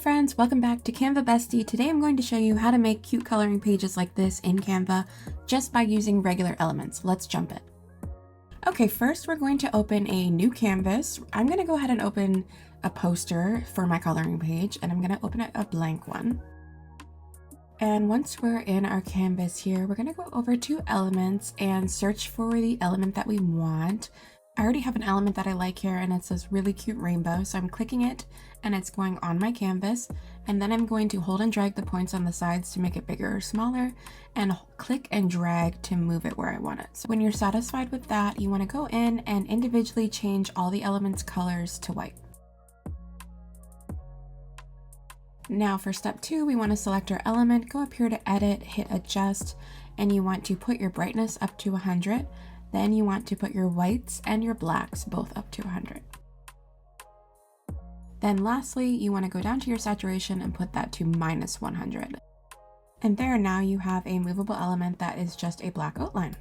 friends, welcome back to Canva Bestie. Today I'm going to show you how to make cute coloring pages like this in Canva just by using regular elements. Let's jump in. Okay, first we're going to open a new canvas. I'm going to go ahead and open a poster for my coloring page, and I'm going to open a blank one. And once we're in our canvas here, we're going to go over to elements and search for the element that we want. I already have an element that I like here, and it's this really cute rainbow, so I'm clicking it and it's going on my canvas, and then I'm going to hold and drag the points on the sides to make it bigger or smaller, and click and drag to move it where I want it. So when you're satisfied with that, you want to go in and individually change all the elements' colors to white. Now for step 2, we want to select our element, go up here to edit, hit adjust, and you want to put your brightness up to 100. Then you want to put your whites and your blacks both up to 100. Then lastly, you want to go down to your saturation and put that to -100. And there, now you have a movable element that is just a black outline.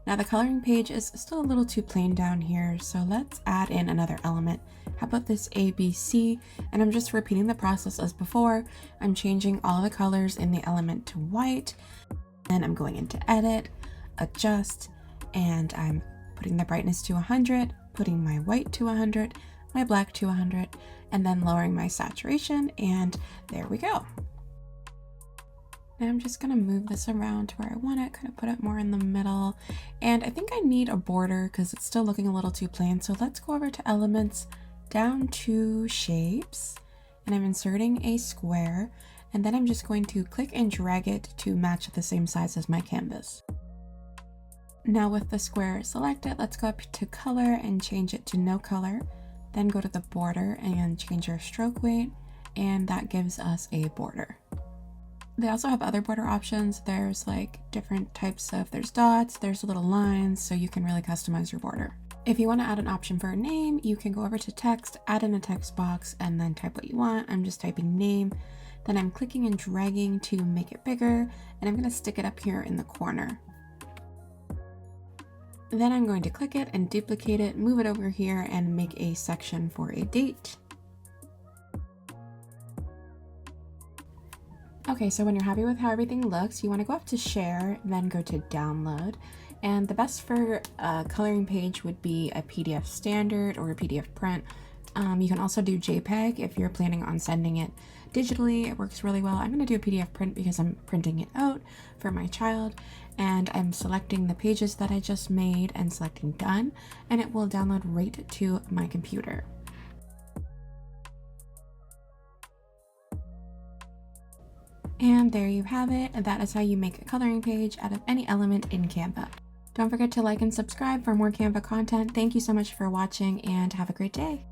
Now the coloring page is still a little too plain down here, so let's add in another element. How about this ABC? And I'm just repeating the process as before. I'm changing all the colors in the element to white. Then I'm going into edit, adjust, and I'm putting the brightness to 100, putting my white to 100, my black to 100, and then lowering my saturation, and there we go. Now I'm just gonna move this around to where I want it, kind of put it more in the middle, and I think I need a border because it's still looking a little too plain, so let's go over to elements, down to shapes, and I'm inserting a square, and then I'm just going to click and drag it to match the same size as my canvas. Now with the square selected, let's go up to color and change it to no color. Then go to the border and change our stroke weight, and that gives us a border. They also have other border options. There's like different types of, there's dots, there's little lines, so you can really customize your border. If you want to add an option for a name, you can go over to text, add in a text box, and then type what you want. I'm just typing name. Then I'm clicking and dragging to make it bigger, and I'm going to stick it up here in the corner. Then I'm going to click it and duplicate it, move it over here, and make a section for a date. Okay, so when you're happy with how everything looks, you want to go up to share, then go to download. And the best for a coloring page would be a PDF standard or a PDF print. You can also do JPEG if you're planning on sending it digitally. It works really well. I'm going to do a PDF print because I'm printing it out for my child, and I'm selecting the pages that I just made and selecting done, and it will download right to my computer. And there you have it. That is how you make a coloring page out of any element in Canva. Don't forget to like and subscribe for more Canva content. Thank you so much for watching, and have a great day.